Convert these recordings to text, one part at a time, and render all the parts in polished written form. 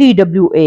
TWA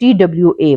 TWA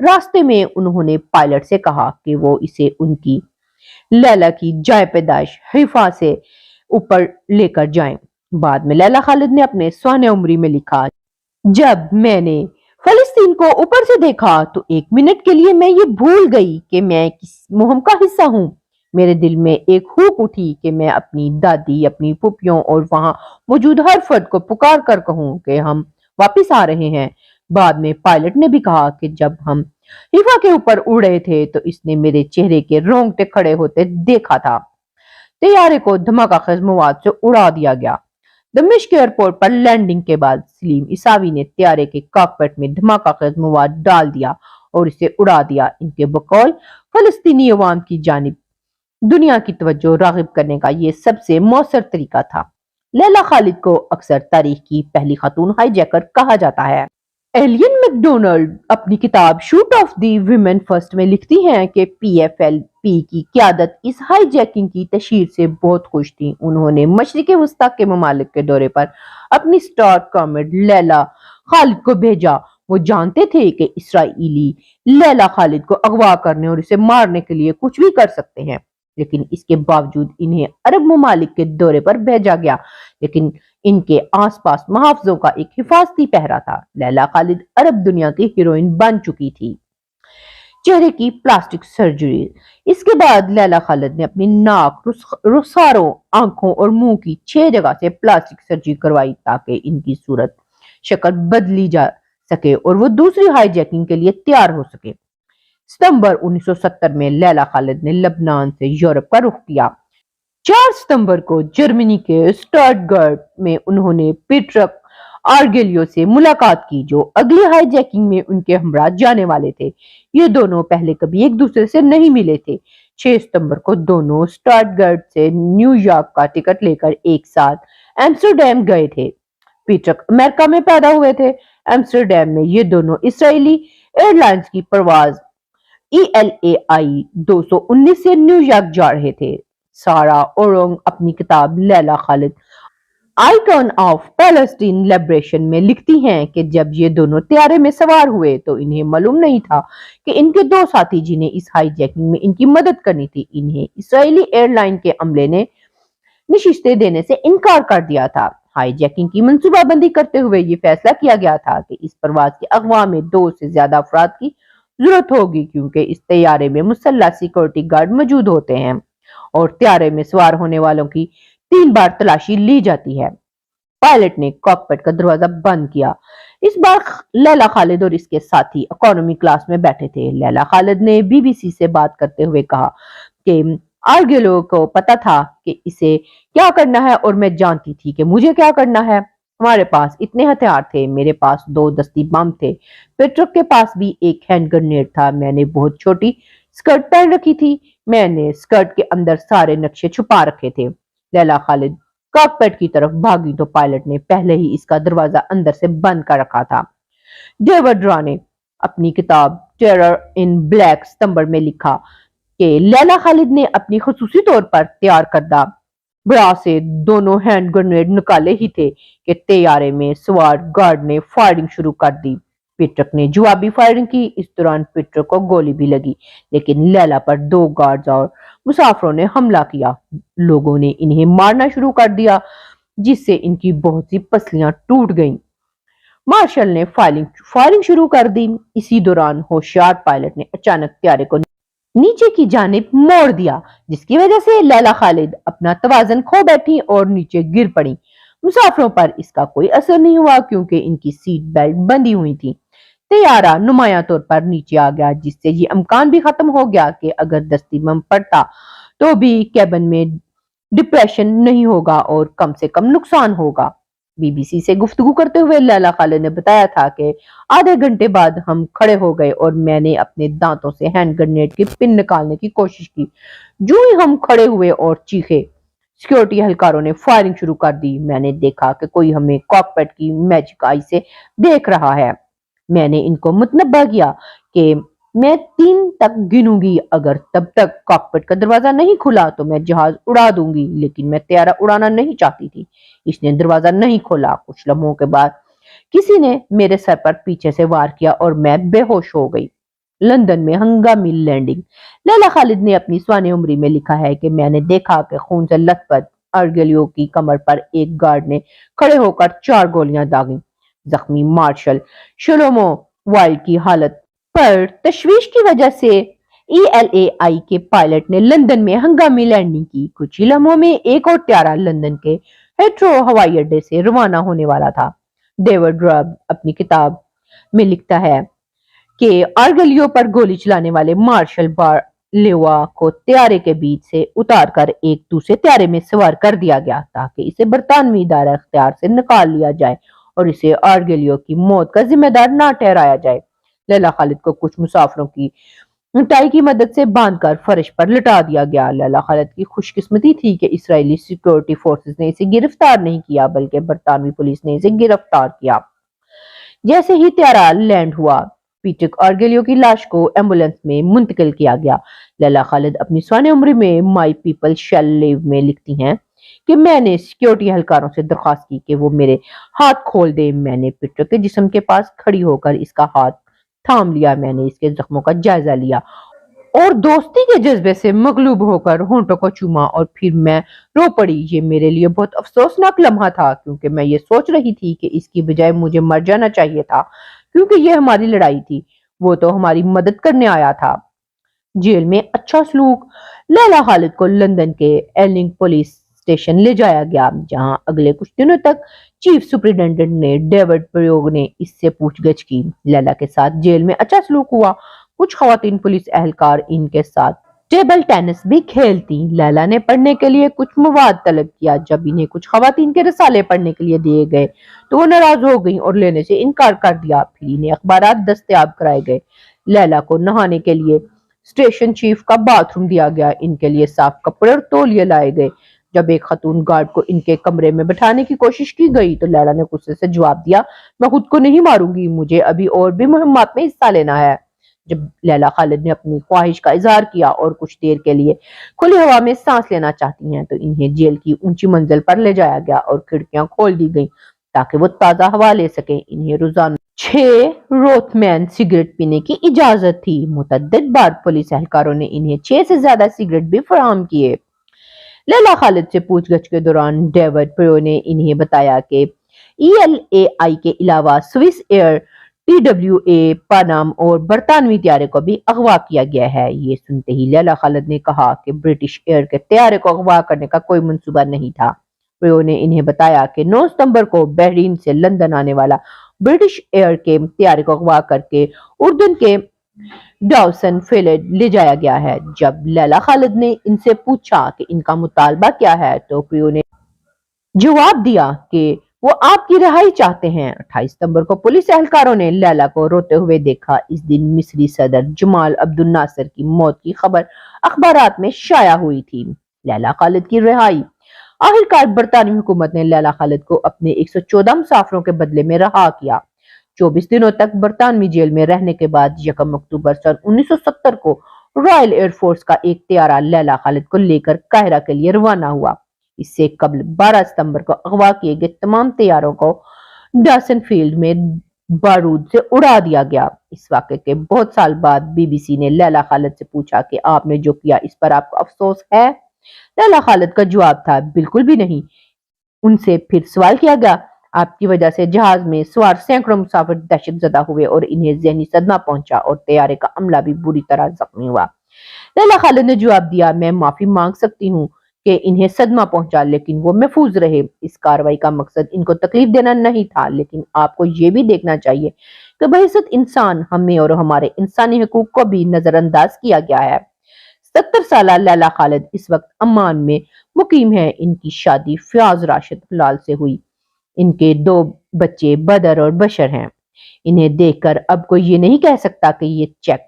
راستے میں انہوں نے پائلٹ سے کہا کہ وہ اسے ان کی لیلا کی جائے پیدائش حیفا سے اوپر لے کر جائیں۔ بعد میں لیلا خالد نے اپنے سوانح عمری میں لکھا، جب میں نے فلسطین کو اوپر سے دیکھا تو ایک منٹ کے لیے میں یہ بھول گئی کہ میں کس مہم کا حصہ ہوں۔ میرے دل میں ایک ہوک اٹھی کہ میں اپنی دادی، اپنی پھوپھیوں اور وہاں موجود ہر فرد کو پکار کر کہوں کہ ہم واپس آ رہے ہیں۔ بعد میں پائلٹ نے بھی کہا کہ جب ہم حیفا کے اوپر اڑ رہے تھے تو اس نے میرے چہرے کے رونگٹے کھڑے ہوتے دیکھا تھا۔ طیارے کو دھماکہ خیز مواد سے اڑا دیا گیا۔ دمشق ایئرپورٹ پر لینڈنگ کے بعد سلیم عیساوی نے طیارے کے کاکپٹ میں دھماکہ خیز مواد ڈال دیا اور اسے اڑا دیا۔ ان کے بقول فلسطینی عوام کی جانب دنیا کی توجہ راغب کرنے کا یہ سب سے مؤثر طریقہ تھا۔ لیلا خالد کو اکثر تاریخ کی پہلی خاتون ہائی جیکر کہا جاتا ہے۔ ایلین میک ڈونلڈ اپنی کتاب shoot of the women first میں لکھتی ہیں کہ پی ایف ایل پی کی قیادت اس ہائی جیکنگ کی تشہیر سے بہت خوش تھی۔ انہوں نے مشرق وسطیٰ کے ممالک کے دورے پر اپنی سٹار کامریڈ لیلا خالد کو بھیجا۔ وہ جانتے تھے کہ اسرائیلی لیلا خالد کو اغوا کرنے اور اسے مارنے کے لیے کچھ بھی کر سکتے ہیں، لیکن اس کے باوجود انہیں عرب ممالک کے دورے پر بھیجا گیا، لیکن ان کے آس پاس محافظوں کا ایک حفاظتی پہرا تھا۔ لیلا خالد عرب دنیا کی ہیروئن بن چکی تھی۔ چہرے کی پلاسٹک سرجری۔ اس کے بعد لیلا خالد نے اپنی ناک، رخساروں، آنکھوں اور منہ کی 6 جگہ سے پلاسٹک سرجری کروائی تاکہ ان کی صورت شکل بدلی جا سکے اور وہ دوسری ہائی جیکنگ کے لیے تیار ہو سکے۔ ستمبر 1970 میں لیلا خالد نے لبنان سے یورپ کا رخ کیا۔ 4 ستمبر کو جرمنی کے سٹٹگارٹ میں انہوں نے پیٹرک آرگیلیو سے ملاقات کی، جو اگلی ہائی جیکنگ میں ان کے ہمراہ جانے والے تھے۔ یہ دونوں پہلے کبھی ایک دوسرے سے نہیں ملے تھے۔ 6 ستمبر کو دونوں سٹٹگارٹ سے نیو یارک کا ٹکٹ لے کر ایک ساتھ ایمسٹرڈیم گئے تھے۔ پیٹرک امریکہ میں پیدا ہوئے تھے۔ ایمسٹرڈیم میں یہ دونوں اسرائیلی ایئر لائنز کی پرواز ELAI 219 سے نیو یارک جا رہے تھے۔ سارا اورونگ اپنی کتاب لیلا خالد آئیکن آف پیلسٹین لبریشن میں لکھتی ہیں کہ جب یہ دونوں طیارے میں سوار ہوئے تو انہیں معلوم نہیں تھا کہ ان کے 2 ساتھی جنہیں اس ہائی جیکنگ میں ان کی مدد کرنی تھی، انہیں اسرائیلی ایئر لائن کے عملے نے نشستیں دینے سے انکار کر دیا تھا۔ ہائی جیکنگ کی منصوبہ بندی کرتے ہوئے یہ فیصلہ کیا گیا تھا کہ اس پرواز کے اغوا میں 2 سے زیادہ افراد کی ضرورت ہوگی، کیونکہ اس طیارے میں مسلح سیکورٹی گارڈ موجود ہوتے ہیں اور طیارے میں سوار ہونے والوں کی 3 بار تلاشی لی جاتی ہے۔ پائلٹ نے کاکپٹ کا دروازہ بند کیا۔ اس بار لیلا خالد اور اس کے ساتھی اکانومی کلاس میں بیٹھے تھے۔ لیلا خالد نے BBC سے بات کرتے ہوئے کہا کہ آرگیلو کو پتا تھا کہ اسے کیا کرنا ہے اور میں جانتی تھی کہ مجھے کیا کرنا ہے۔ ہمارے پاس اتنے ہتھیار تھے، میرے پاس 2 دستی بم تھے، پیٹرک کے پاس بھی ایک ہینڈ گرنیڈ تھا۔ میں نے بہت چھوٹی سکرٹ پہن رکھی تھی، میں نے سکرٹ کے اندر سارے نقشے چھپا رکھے تھے۔ لیلا خالد کاکپٹ کی طرف بھاگی تو پائلٹ نے پہلے ہی اس کا دروازہ اندر سے بند کر رکھا تھا۔ ڈیوڈ را نے اپنی کتاب ٹیرر ان بلیک ستمبر میں لکھا کہ لیلا خالد نے اپنی خصوصی طور پر تیار کردہ برا سے دونوں ہینڈ گرنیڈ نکالے ہی تھے کہ طیارے میں سوار گارڈ نے فائرنگ شروع کر دی۔ پیٹرک نے جوابی فائرنگ کی۔ اس دوران پیٹرک کو گولی بھی لگی، لیکن لیلا پر 2 گارڈز اور مسافروں نے حملہ کیا۔ لوگوں نے انہیں مارنا شروع کر دیا، جس سے ان کی بہت سی پسلیاں ٹوٹ گئیں۔ مارشل نے فائرنگ شروع کر دی۔ اسی دوران ہوشیار پائلٹ نے اچانک طیارے کو نیچے کی جانب موڑ دیا، جس کی وجہ سے لیلا خالد اپنا توازن کھو بیٹھی اور نیچے گر پڑی۔ مسافروں پر اس کا کوئی اثر نہیں ہوا کیونکہ ان کی سیٹ بیلٹ بندھی ہوئی تھی۔ طیارہ نمایاں طور پر نیچے آ گیا، جس سے یہ امکان بھی ختم ہو گیا کہ اگر دستی بم پڑتا تو بھی کیبن میں ڈپریشن نہیں ہوگا اور کم سے کم نقصان ہوگا۔ BBC سے گفتگو کرتے ہوئے لیلا خالد نے بتایا تھا کہ آدھے گھنٹے بعد ہم کھڑے ہو گئے اور میں نے اپنے دانتوں سے ہینڈ گرنیڈ کی پن نکالنے کی کوشش کی۔ جو ہی ہم کھڑے ہوئے اور چیخے، سیکورٹی اہلکاروں نے فائرنگ شروع کر دی۔ میں نے دیکھا کہ کوئی ہمیں کاکپٹ کی میجک آئی سے دیکھ رہا ہے۔ میں نے ان کو متنبہ کیا کہ میں 3 تک گنوں گی، اگر تب تک کاکپٹ کا دروازہ نہیں کھلا تو میں جہاز اڑا دوں گی، لیکن میں طیارہ اڑانا نہیں چاہتی تھی۔ اس نے دروازہ نہیں کھولا۔ کچھ لمحوں کے بعد کسی نے میرے سر پر پیچھے سے وار کیا اور میں بے ہوش ہو گئی۔ لندن میں ہنگامی لینڈنگ۔ لیلا خالد نے اپنی سوانح عمری میں لکھا ہے کہ میں نے دیکھا کہ خون سے لت پت ارگلیو کی کمر پر ایک گارڈ نے کھڑے ہو کر 4 گولیاں داغیں۔ زخمی مارشل شلومو وائلڈ کی حالت پر تشویش کی وجہ سے ELAI کے پائلٹ نے لندن میں ہنگامی لینڈنگ کی۔ کچھ ہی لمحوں میں ایک اور طیارہ لندن کے ہیتھرو ہوائی اڈے سے روانہ ہونے والا تھا۔ ڈیوڈ رب اپنی کتاب میں لکھتا ہے کہ ارگلیو پر گولی چلانے والے مارشل لیوا کو طیارے کے بیچ سے اتار کر ایک دوسرے طیارے میں سوار کر دیا گیا تاکہ اسے برطانوی دائرہ اختیار سے نکال لیا جائے اور اسے ارگلیو کی موت کا ذمہ دار نہ ٹھہرایا جائے۔ لیلا خالد کو کچھ مسافروں کی ٹائی کی مدد سے باندھ کر فرش پر لٹا دیا گیا۔ لیلا خالد کی خوش قسمتی تھی کہ اسرائیلی سیکورٹی فورسز نے اسے گرفتار نہیں کیا بلکہ برطانوی پولیس نے اسے گرفتار کیا۔ جیسے ہی طیارہ لینڈ ہوا، پیٹر ارگلیو کی لاش کو ایمبولینس میں منتقل کیا گیا۔ لیلا خالد اپنی سوانح عمری میں مائی پیپل شیل لیو میں لکھتی ہیں کہ میں نے سیکورٹی اہلکاروں سے درخواست کی کہ وہ میرے ہاتھ کھول دیں۔ میں نے پیٹر کے جسم کے پاس کھڑی ہو کر اس کا ہاتھ تھام لیا، میں نے اس کے زخموں کا جائزہ لیا اور دوستی کے جذبے سے مغلوب ہو کر ہونٹوں کو چوما اور پھر میں رو پڑی۔ یہ میرے لیے بہت افسوسناک لمحہ تھا کیونکہ میں یہ سوچ رہی تھی کہ اس کی بجائے مجھے مر جانا چاہیے تھا کیونکہ یہ ہماری لڑائی تھی، وہ تو ہماری مدد کرنے آیا تھا۔ جیل میں اچھا سلوک۔ لیلا خالد کو لندن کے ایلنگ پولیس اسٹیشن لے جایا گیا جہاں اگلے کچھ دنوں تک چیف سپرنٹینڈنٹ نے ڈیوڈ پریوگ نے اس سے پوچھ گچھ کی۔ لیلا کے ساتھ جیل میں اچھا سلوک ہوا۔ کچھ خواتین پولیس اہلکار ان کے ساتھ ٹیبل ٹینس بھی کھیلتی۔ لیلا نے پڑھنے کے لیے کچھ مواد طلب کیا۔ جب انہیں کچھ خواتین کے رسالے پڑھنے کے لیے دیے گئے تو وہ ناراض ہو گئیں اور لینے سے انکار کر دیا۔ پھر انہیں اخبارات دستیاب کرائے گئے۔ لیلا کو نہانے کے لیے اسٹیشن چیف کا باتھ روم دیا گیا۔ ان کے لیے صاف کپڑے اور تولیے لائے گئے۔ جب ایک خاتون گارڈ کو ان کے کمرے میں بٹھانے کی کوشش کی گئی تو لیلا نے غصے سے جواب دیا، میں خود کو نہیں ماروں گی، مجھے ابھی اور بھی مہمات میں حصہ لینا ہے۔ جب لیلا خالد نے اپنی خواہش کا اظہار کیا اور کچھ دیر کے لیے کھلی ہوا میں سانس لینا چاہتی ہیں تو انہیں جیل کی اونچی منزل پر لے جایا گیا اور کھڑکیاں کھول دی گئیں تاکہ وہ تازہ ہوا لے سکیں۔ انہیں روزانہ 6 روتھمین سگریٹ پینے کی اجازت تھی۔ متعدد بار پولیس اہلکاروں نے انہیں 6 سے زیادہ سگریٹ بھی فراہم کیے۔ لیلا خالد سے پوچھ گچھ کے دوران ڈیوڈ پریو نے انہیں بتایا کہ ELAI کے علاوہ سوئس ایئر TWA پانام اور برطانوی طیارے کو بھی اغوا کیا گیا ہے۔ یہ سنتے ہی لیلا خالد نے کہا کہ برٹش ایئر کے طیارے کو اغوا کرنے کا کوئی منصوبہ نہیں تھا۔ پریو نے انہیں بتایا کہ 9 ستمبر کو بحرین سے لندن آنے والا برٹش ایئر کے طیارے کو اغوا کر کے اردن کے ڈاوسن فیلڈ لے جایا گیا ہے۔ جب لیلا خالد نے ان سے پوچھا کہ ان کا مطالبہ کیا ہے تو پریو نے جواب دیا کہ وہ آپ کی رہائی چاہتے ہیں۔ 28 ستمبر کو پولیس اہلکاروں نے لیلا کو روتے ہوئے دیکھا۔ اس دن مصری صدر جمال عبد الناصر کی موت کی خبر اخبارات میں شائع ہوئی تھی۔ لیلا خالد کی رہائی۔ آخرکار برطانوی حکومت نے لیلا خالد کو اپنے 114 مسافروں کے بدلے میں رہا کیا۔ 24 دنوں تک برطانوی جیل میں رہنے کے بعد 1 اکتوبر سن 1970 کو رائل ایئر فورس کا ایک طیارہ لیلا خالد کو لے کر قاہرہ کے لیے روانہ ہوا۔ اس سے قبل 12 ستمبر کو اغوا کیے گئے تمام طیاروں کو ڈاسن فیلڈ میں بارود سے اڑا دیا گیا۔ اس واقعے کے بہت سال بعد BBC نے لیلا خالد سے پوچھا کہ آپ نے جو کیا اس پر آپ کو افسوس ہے؟ لیلا خالد کا جواب تھا، بالکل بھی نہیں۔ ان سے پھر سوال کیا گیا، آپ کی وجہ سے جہاز میں سوار سینکڑوں مسافر دہشت زدہ ہوئے اور انہیں ذہنی صدمہ پہنچا اور طیارے کا عملہ بھی بری طرح زخمی ہوا۔ لیلا خالد نے جواب دیا، میں معافی مانگ سکتی ہوں کہ انہیں صدمہ پہنچا لیکن وہ محفوظ رہے۔ اس کارروائی کا مقصد ان کو تکلیف دینا نہیں تھا، لیکن آپ کو یہ بھی دیکھنا چاہیے کہ بحیثیت انسان ہمیں اور ہمارے انسانی حقوق کو بھی نظر انداز کیا گیا ہے۔ 70 سالہ لیلا خالد اس وقت عمان میں مقیم ہے۔ ان کی شادی فیاض راشد ہلال سے ہوئی۔ ان کے 2 بچے بدر اور بشر ہیں۔ انہیں دیکھ کر اب کوئی یہ نہیں کہہ سکتا کہ یہ چیک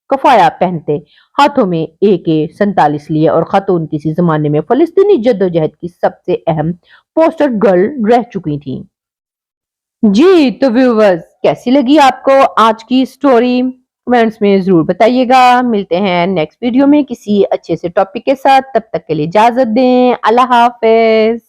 کفایا پہنتے، ہاتھوں میں AK-47 لیے اور خاتون کسی زمانے میں فلسطینی جدوجہد کی سب سے اہم پوسٹر گرل رہ چکی تھیں۔ جی تو ویورز، کیسی لگی آپ کو آج کی سٹوری؟ کمنٹس میں ضرور بتائیے گا۔ ملتے ہیں نیکسٹ ویڈیو میں کسی اچھے سے ٹاپک کے ساتھ، تب تک کے لیے اجازت دیں۔ اللہ حافظ۔